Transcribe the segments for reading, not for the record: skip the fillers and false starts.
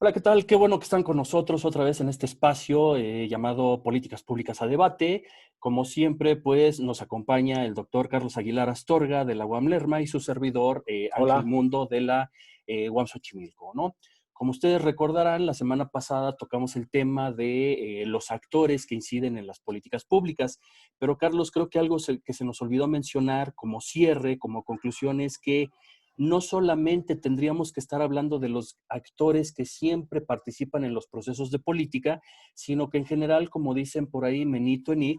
Hola, ¿qué tal? Qué bueno que están con nosotros otra vez en este espacio llamado Políticas Públicas a Debate. Como siempre, pues nos acompaña el doctor Carlos Aguilar Astorga de la UAM Lerma y su servidor Ángel Hola. Mundo de la UAM Xochimilco, ¿no? Como ustedes recordarán, la semana pasada tocamos el tema de los actores que inciden en las políticas públicas, pero Carlos, creo que algo que se nos olvidó mencionar como cierre, como conclusión, es que no solamente tendríamos que estar hablando de los actores que siempre participan en los procesos de política, sino que en general, como dicen por ahí Menito Enig,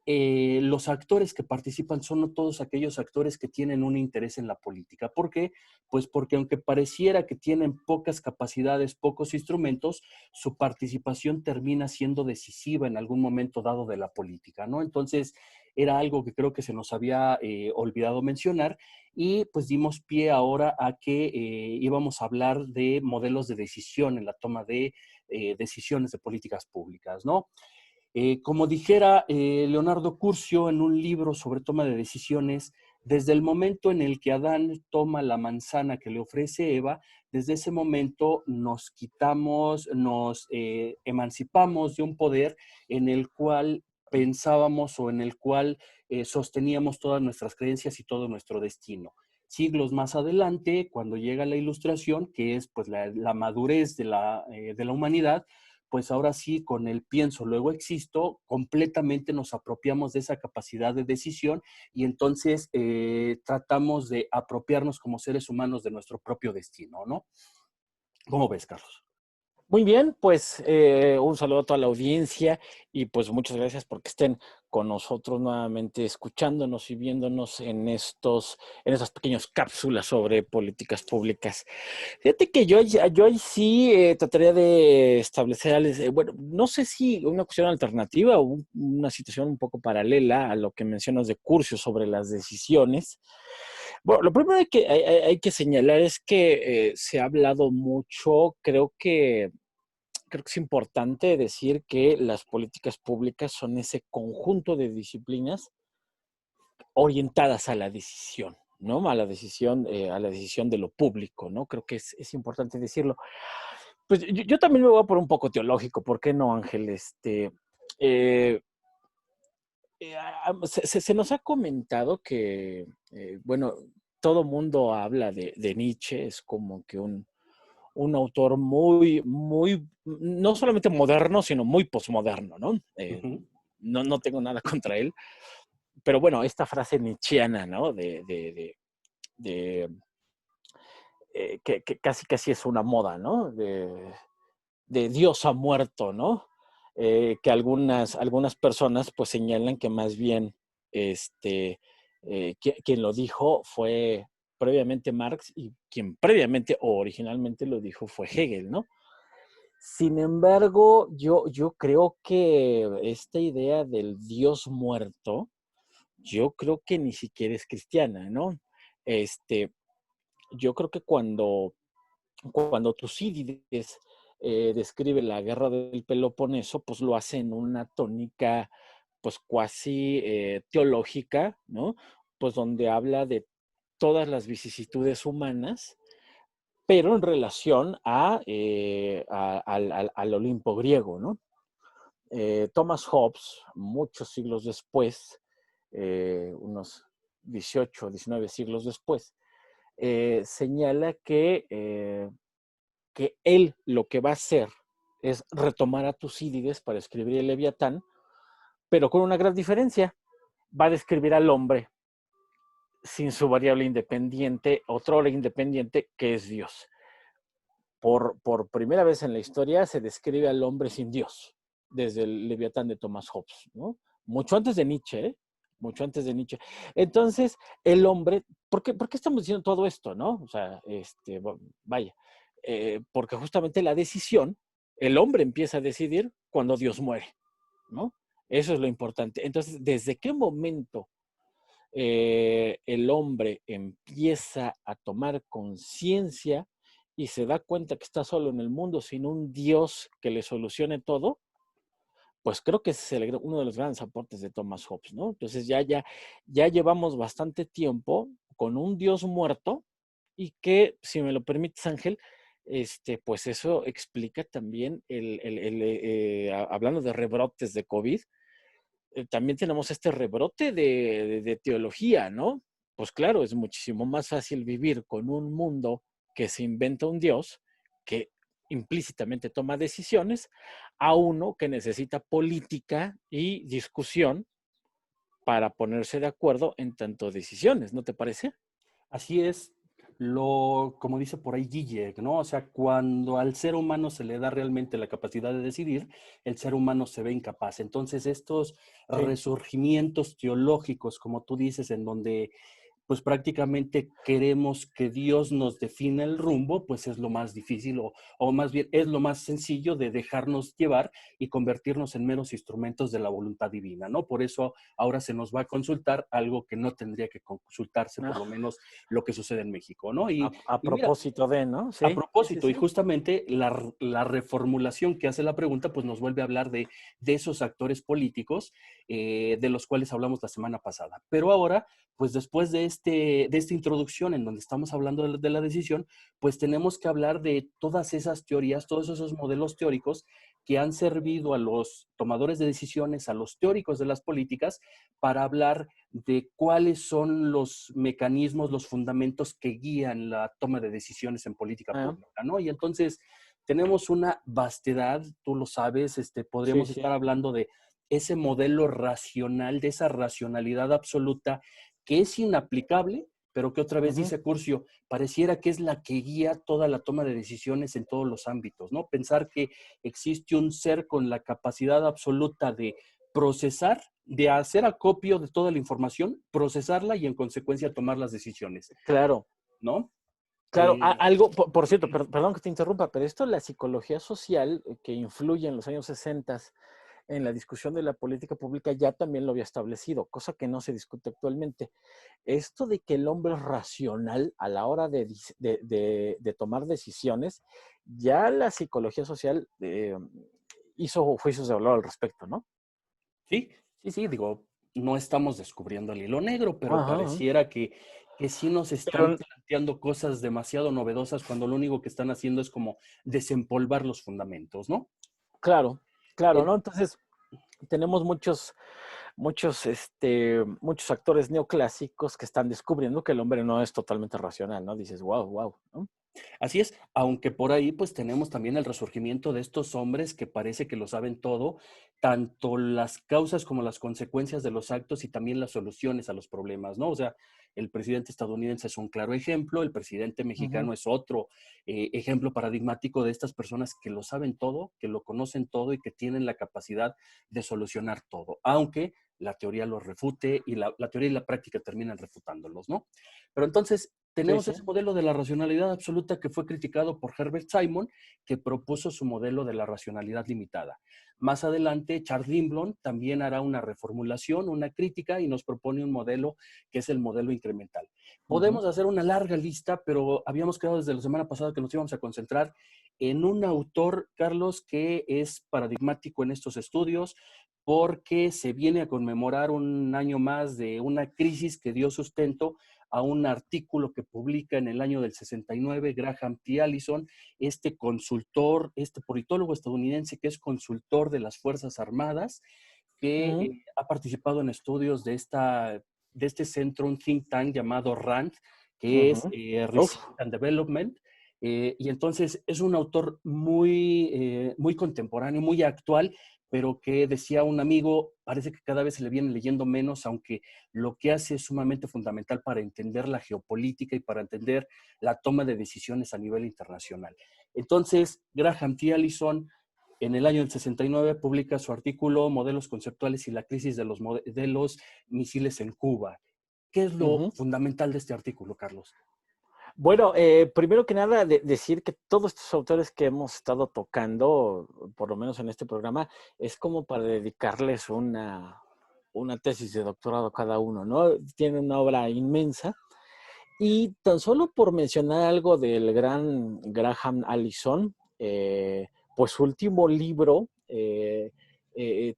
los actores que participan son todos aquellos actores que tienen un interés en la política. ¿Por qué? Pues porque aunque pareciera que tienen pocas capacidades, pocos instrumentos, su participación termina siendo decisiva en algún momento dado de la política, ¿no? Entonces, era algo que creo que se nos había olvidado mencionar y pues dimos pie ahora a que íbamos a hablar de modelos de decisión en la toma de decisiones de políticas públicas, ¿no? Como dijera Leonardo Curcio en un libro sobre toma de decisiones, desde el momento en el que Adán toma la manzana que le ofrece Eva, desde ese momento nos quitamos, nos emancipamos de un poder en el cual pensábamos o en el cual sosteníamos todas nuestras creencias y todo nuestro destino. Siglos más adelante, cuando llega la Ilustración, que es pues la madurez de la humanidad, pues ahora sí, con el pienso, luego existo, completamente nos apropiamos de esa capacidad de decisión y entonces tratamos de apropiarnos como seres humanos de nuestro propio destino, ¿no? ¿Cómo ves, Carlos? Muy bien, pues un saludo a toda la audiencia y pues muchas gracias porque estén con nosotros nuevamente escuchándonos y viéndonos en esas pequeñas cápsulas sobre políticas públicas. Fíjate que yo ahí sí trataría de establecer, bueno, no sé si una cuestión alternativa o una situación un poco paralela a lo que mencionas de Curcio sobre las decisiones. Bueno, lo primero hay que señalar es que se ha hablado mucho, creo que es importante decir que las políticas públicas son ese conjunto de disciplinas orientadas a la decisión, ¿no? A la decisión de lo público, ¿no? Creo que es importante decirlo. Pues yo también me voy a poner un poco teológico, ¿por qué no, Ángel? Eh, se nos ha comentado que, bueno, todo mundo habla de Nietzsche, es como que un autor muy, no solamente moderno, sino muy posmoderno, ¿no? Uh -huh. No tengo nada contra él, pero bueno, esta frase nietzscheana, ¿no? De que casi es una moda, ¿no? De Dios ha muerto, ¿no? Que algunas personas pues señalan que más bien quien lo dijo fue previamente Marx y quien previamente o originalmente lo dijo fue Hegel, ¿no? Sin embargo, yo creo que esta idea del Dios muerto, yo creo que ni siquiera es cristiana, ¿no? Este, yo creo que cuando Tucídides describe la guerra del Peloponeso, pues lo hace en una tónica pues cuasi teológica, ¿no? Pues donde habla de todas las vicisitudes humanas, pero en relación al Olimpo griego, ¿no? Thomas Hobbes, muchos siglos después, unos 18, 19 siglos después, señala que él lo que va a hacer es retomar a Tucídides para escribir el Leviatán, pero con una gran diferencia. Va a describir al hombre sin su variable independiente, otro hombre independiente que es Dios. Por primera vez en la historia se describe al hombre sin Dios, desde el Leviatán de Thomas Hobbes, ¿no? Mucho antes de Nietzsche, ¿eh? Mucho antes de Nietzsche. Entonces, el hombre, ¿por qué estamos diciendo todo esto, no? O sea, vaya, porque justamente la decisión, el hombre empieza a decidir cuando Dios muere, ¿no? Eso es lo importante. Entonces, ¿desde qué momento el hombre empieza a tomar conciencia y se da cuenta que está solo en el mundo sin un Dios que le solucione todo? Pues creo que ese es uno de los grandes aportes de Thomas Hobbes, ¿no? Entonces ya llevamos bastante tiempo con un Dios muerto y que, si me lo permites, Ángel, pues eso explica también, hablando de rebrotes de COVID, también tenemos este rebrote de teología, ¿no? Pues claro, es muchísimo más fácil vivir con un mundo que se inventa un Dios, que implícitamente toma decisiones, a uno que necesita política y discusión para ponerse de acuerdo en tanto decisiones, ¿no te parece? Así es, como dice por ahí Zizek, ¿no? O sea, cuando al ser humano se le da realmente la capacidad de decidir, el ser humano se ve incapaz. Entonces, estos Sí. resurgimientos teológicos, como tú dices, en donde pues prácticamente queremos que Dios nos defina el rumbo, pues es lo más difícil o más bien es lo más sencillo de dejarnos llevar y convertirnos en meros instrumentos de la voluntad divina, ¿no? Por eso ahora se nos va a consultar algo que no tendría que consultarse, por lo Ah, menos lo que sucede en México, ¿no? a Y mira, propósito de, ¿no? a Sí, sí, sí, propósito, y sí. justamente la reformulación que hace la pregunta, pues nos vuelve a hablar de esos actores políticos de los cuales hablamos la semana pasada. Pero ahora, pues después de esta introducción en donde estamos hablando de la decisión, pues tenemos que hablar de todas esas teorías, todos esos modelos teóricos que han servido a los tomadores de decisiones, a los teóricos de las políticas, para hablar de cuáles son los mecanismos, los fundamentos que guían la toma de decisiones en política Ah, pública, ¿no? Y entonces tenemos una vastedad, tú lo sabes, sí, podríamos sí. estar hablando de ese modelo racional, de esa racionalidad absoluta que es inaplicable, pero que otra vez Ujú. dice Curcio, pareciera que es la que guía toda la toma de decisiones en todos los ámbitos, ¿no? Pensar que existe un ser con la capacidad absoluta de procesar, de hacer acopio de toda la información, procesarla y en consecuencia tomar las decisiones, Claro, ¿no? claro. Eh, Algo, por cierto, perdón que te interrumpa, pero esto, la psicología social que influye en los años 60 en la discusión de la política pública, ya también lo había establecido, cosa que no se discute actualmente. Esto de que el hombre es racional a la hora de tomar decisiones, ya la psicología social hizo juicios de valor al respecto, ¿no? sí, sí, sí, digo, no estamos descubriendo el hilo negro, pero Ajá, ajá. pareciera que sí nos están Pero planteando cosas demasiado novedosas cuando lo único que están haciendo es como desempolvar los fundamentos, ¿no? claro, claro, Eh, ¿no? Entonces, tenemos muchos actores neoclásicos que están descubriendo que el hombre no es totalmente racional, ¿no? Dices, wow, wow, ¿no? Así es, aunque por ahí pues tenemos también el resurgimiento de estos hombres que parece que lo saben todo, tanto las causas como las consecuencias de los actos y también las soluciones a los problemas, ¿no? O sea, el presidente estadounidense es un claro ejemplo, el presidente Ujú, mexicano es otro ejemplo paradigmático de estas personas que lo saben todo, que lo conocen todo y que tienen la capacidad de solucionar todo, aunque la teoría los refute y la teoría y la práctica terminan refutándolos, ¿no? Pero entonces, sí, tenemos sí. ese modelo de la racionalidad absoluta que fue criticado por Herbert Simon, que propuso su modelo de la racionalidad limitada. Más adelante, Charles Limblom también hará una reformulación, una crítica y nos propone un modelo que es el modelo incremental. Ujú, Podemos hacer una larga lista, pero habíamos quedado desde la semana pasada que nos íbamos a concentrar en un autor, Carlos, que es paradigmático en estos estudios porque se viene a conmemorar un año más de una crisis que dio sustento a un artículo que publica en el año del 69 Graham T. Allison, este consultor, este politólogo estadounidense que es consultor de las Fuerzas Armadas, que ujú, ha participado en estudios de este centro, un think tank llamado RAND, que es ujú. Uf, Research and Development. Y entonces es un autor muy contemporáneo, muy actual, pero que decía un amigo, parece que cada vez se le viene leyendo menos, aunque lo que hace es sumamente fundamental para entender la geopolítica y para entender la toma de decisiones a nivel internacional. Entonces, Graham T. Allison, en el año del 69, publica su artículo Modelos conceptuales y la crisis de los misiles en Cuba. ¿Qué es lo ujú. fundamental de este artículo, Carlos? Bueno, primero que nada, decir que todos estos autores que hemos estado tocando, por lo menos en este programa, es como para dedicarles una tesis de doctorado cada uno, ¿no? Tienen una obra inmensa. Y tan solo por mencionar algo del gran Graham Allison, pues su último libro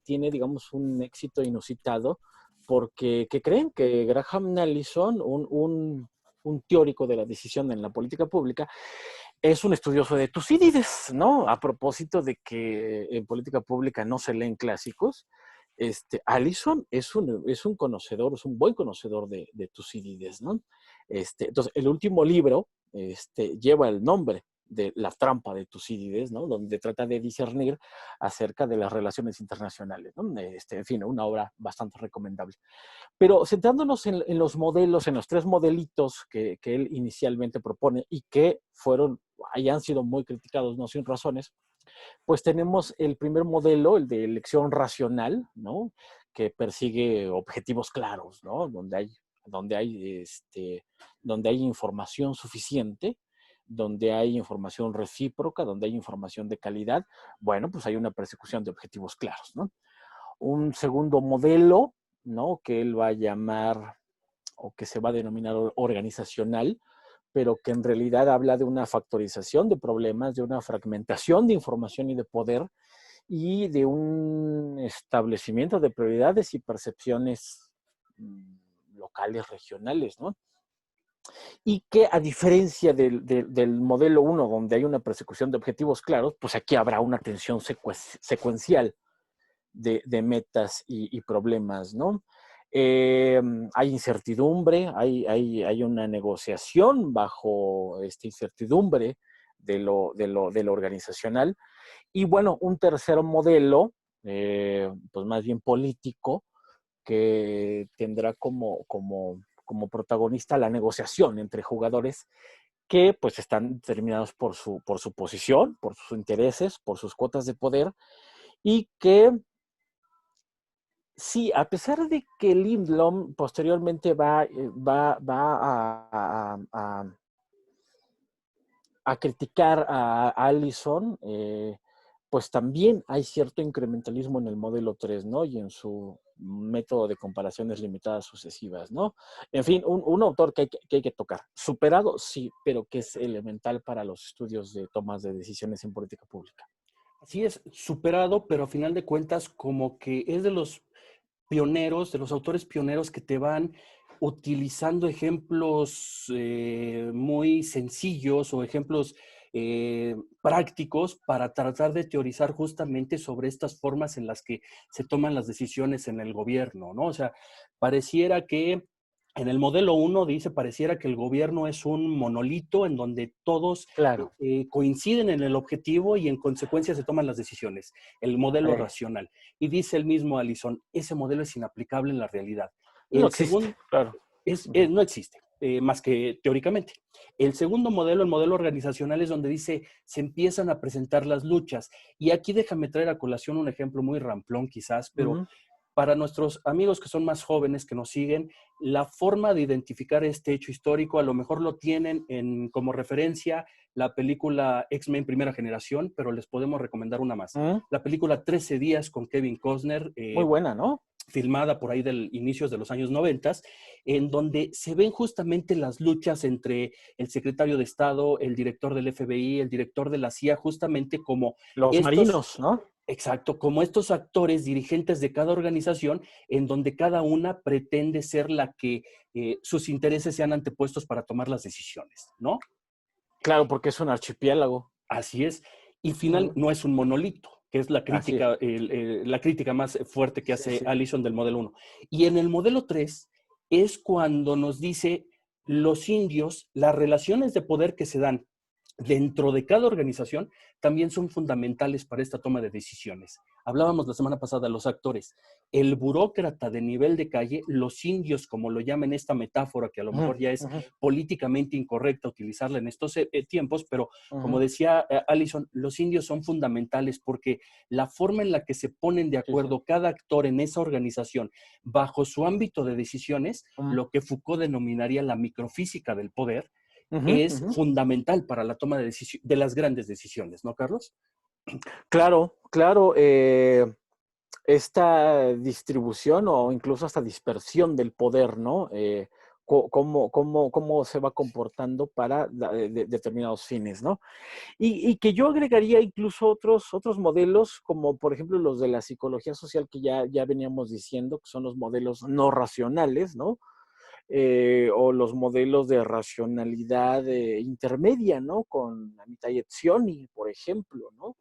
tiene, digamos, un éxito inusitado, porque ¿qué creen? Que Graham Allison, un teórico de la decisión en la política pública, es un estudioso de Tucídides, ¿no? A propósito de que en política pública no se leen clásicos, Allison es un conocedor, es un buen conocedor de Tucídides, ¿no? Entonces, el último libro lleva el nombre de La trampa de Tucídides, ¿no? Donde trata de discernir acerca de las relaciones internacionales, ¿no? En fin, una obra bastante recomendable. Pero centrándonos en los modelos, en los tres modelitos que él inicialmente propone y que han sido muy criticados, no sin razones, pues tenemos el primer modelo, el de elección racional, ¿no? Que persigue objetivos claros, ¿no? Donde hay, donde hay información suficiente, donde hay información recíproca, donde hay información de calidad, bueno, pues hay una persecución de objetivos claros, ¿no? Un segundo modelo, ¿no? Que él va a llamar, o que se va a denominar organizacional, pero que en realidad habla de una factorización de problemas, de una fragmentación de información y de poder, y de un establecimiento de prioridades y percepciones locales, regionales, ¿no? Y que a diferencia del modelo 1, donde hay una persecución de objetivos claros, pues aquí habrá una atención secuencial de metas y problemas, ¿no? Hay incertidumbre, hay una negociación bajo esta incertidumbre de lo organizacional. Y bueno, un tercer modelo, pues más bien político, que tendrá como protagonista la negociación entre jugadores que pues están determinados por su posición, por sus intereses, por sus cuotas de poder, y que sí, a pesar de que Lindblom posteriormente va a criticar a Allison, pues también hay cierto incrementalismo en el modelo 3, ¿no? Y en su método de comparaciones limitadas sucesivas, ¿no? En fin, un autor que hay que tocar. Superado, sí, pero que es elemental para los estudios de tomas de decisiones en política pública. Así es, superado, pero a final de cuentas como que es de los pioneros, de los autores pioneros que te van utilizando ejemplos muy sencillos o ejemplos prácticos para tratar de teorizar justamente sobre estas formas en las que se toman las decisiones en el gobierno, ¿no? O sea, pareciera que en el modelo 1 dice, pareciera que el gobierno es un monolito en donde todos Claro. coinciden en el objetivo y en consecuencia se toman las decisiones, el modelo racional. Y dice el mismo Allison, ese modelo es inaplicable en la realidad. No El existe, segundo claro. no existe, más que teóricamente. El segundo modelo, el modelo organizacional, es donde dice, se empiezan a presentar las luchas. Y aquí déjame traer a colación un ejemplo muy ramplón quizás, pero para nuestros amigos que son más jóvenes, que nos siguen, la forma de identificar este hecho histórico a lo mejor lo tienen como referencia la película X-Men Primera Generación, pero les podemos recomendar una más. La película 13 días con Kevin Costner. Muy buena, ¿no? Filmada por ahí del inicios de los años 90, en donde se ven justamente las luchas entre el secretario de Estado, el director del FBI, el director de la CIA, justamente como los marinos, ¿no? Exacto, como estos actores dirigentes de cada organización, en donde cada una pretende ser la que sus intereses sean antepuestos para tomar las decisiones, ¿no? Claro, porque es un archipiélago. Así es. Y final, no es un monolito, que es la Así es. crítica más fuerte que Sí, hace sí. Allison del modelo 1. Y en el modelo 3 es cuando nos dice los indios, las relaciones de poder que se dan dentro de cada organización también son fundamentales para esta toma de decisiones. Hablábamos la semana pasada de los actores. El burócrata de nivel de calle, los indios, como lo llaman esta metáfora, que a lo mejor ya es políticamente incorrecta utilizarla en estos tiempos, pero como decía Allison, los indios son fundamentales porque la forma en la que se ponen de acuerdo cada actor en esa organización bajo su ámbito de decisiones, lo que Foucault denominaría la microfísica del poder, es fundamental para la toma de las grandes decisiones, ¿no, Carlos? Claro, claro. Esta distribución o incluso hasta dispersión del poder, ¿no? Cómo se va comportando para determinados fines, ¿no? Y que yo agregaría incluso otros modelos, como por ejemplo los de la psicología social que ya veníamos diciendo, que son los modelos no racionales, ¿no? o los modelos de racionalidad intermedia, ¿no? Con Amitai Etzioni, por ejemplo, ¿no?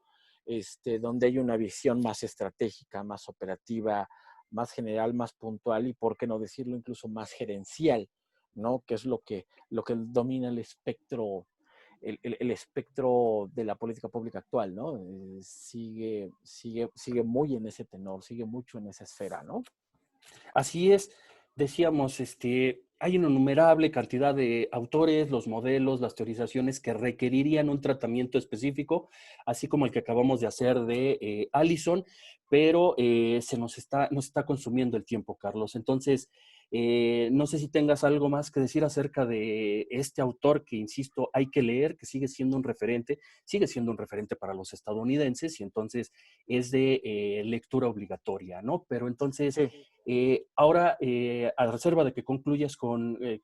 Donde hay una visión más estratégica, más operativa, más general, más puntual y, por qué no decirlo, incluso más gerencial, ¿no? Que es lo que domina el espectro, el espectro de la política pública actual, ¿no? Sigue muy en ese tenor, sigue mucho en esa esfera, ¿no? Así es, decíamos, hay una innumerable cantidad de autores, los modelos, las teorizaciones que requerirían un tratamiento específico, así como el que acabamos de hacer de Allison, pero nos está consumiendo el tiempo, Carlos. Entonces, no sé si tengas algo más que decir acerca de este autor que, insisto, hay que leer, que sigue siendo un referente para los estadounidenses y entonces es de lectura obligatoria, ¿no? Pero entonces... Sí. Ahora, a reserva de que concluyas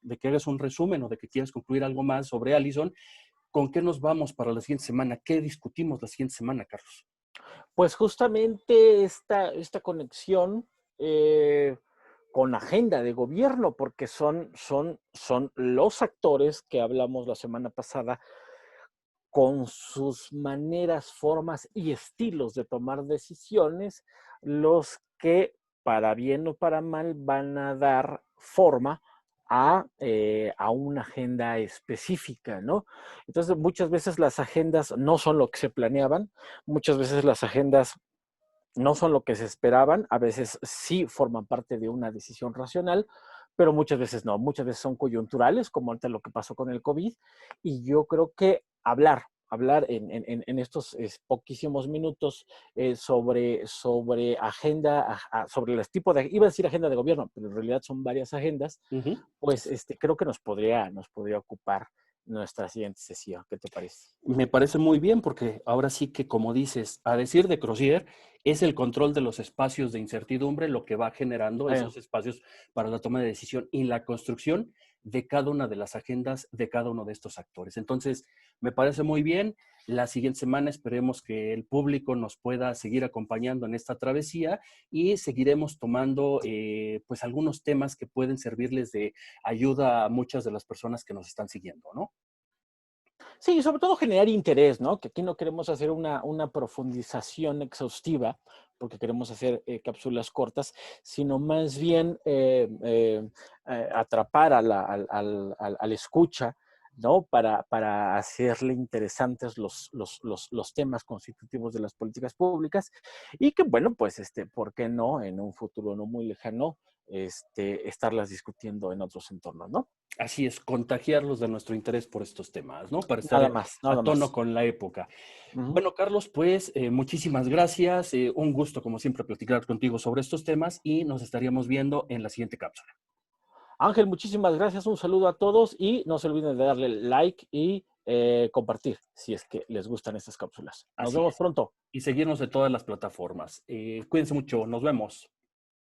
de que hagas un resumen o de que quieras concluir algo más sobre Allison, ¿con qué nos vamos para la siguiente semana? ¿Qué discutimos la siguiente semana, Carlos? Pues justamente esta conexión con agenda de gobierno, porque son los actores que hablamos la semana pasada con sus maneras, formas y estilos de tomar decisiones, los que, para bien o para mal, van a dar forma a una agenda específica, ¿no? Entonces, muchas veces las agendas no son lo que se planeaban, muchas veces las agendas no son lo que se esperaban, a veces sí forman parte de una decisión racional, pero muchas veces no, muchas veces son coyunturales, como ahorita lo que pasó con el COVID, y yo creo que hablar en estos poquísimos minutos sobre agenda, sobre los tipos de, iba a decir agenda de gobierno, pero en realidad son varias agendas, Ujú. pues creo que nos podría ocupar nuestra siguiente sesión. ¿Qué te parece? Me parece muy bien porque ahora sí que, como dices, a decir de Crozier, es el control de los espacios de incertidumbre lo que va generando Eh, esos espacios para la toma de decisión y la construcción de cada una de las agendas de cada uno de estos actores. Entonces, me parece muy bien. La siguiente semana esperemos que el público nos pueda seguir acompañando en esta travesía y seguiremos tomando pues algunos temas que pueden servirles de ayuda a muchas de las personas que nos están siguiendo, ¿no? Sí, y sobre todo generar interés, ¿no? Que aquí no queremos hacer una profundización exhaustiva, porque queremos hacer cápsulas cortas, sino más bien atrapar al escucha, ¿no? Para hacerle interesantes los temas constitutivos de las políticas públicas y que, bueno, pues, ¿por qué no? En un futuro no muy lejano, estarlas discutiendo en otros entornos, ¿no? Así es, contagiarlos de nuestro interés por estos temas, ¿no? Para estar Nada más, a nada tono más. con la época. Ujú. Bueno, Carlos, pues muchísimas gracias. Un gusto, como siempre, platicar contigo sobre estos temas y nos estaríamos viendo en la siguiente cápsula. Ángel, muchísimas gracias, un saludo a todos y no se olviden de darle like y compartir si es que les gustan estas cápsulas. Nos Así vemos es. pronto. Y seguirnos de todas las plataformas. Cuídense mucho. Nos vemos.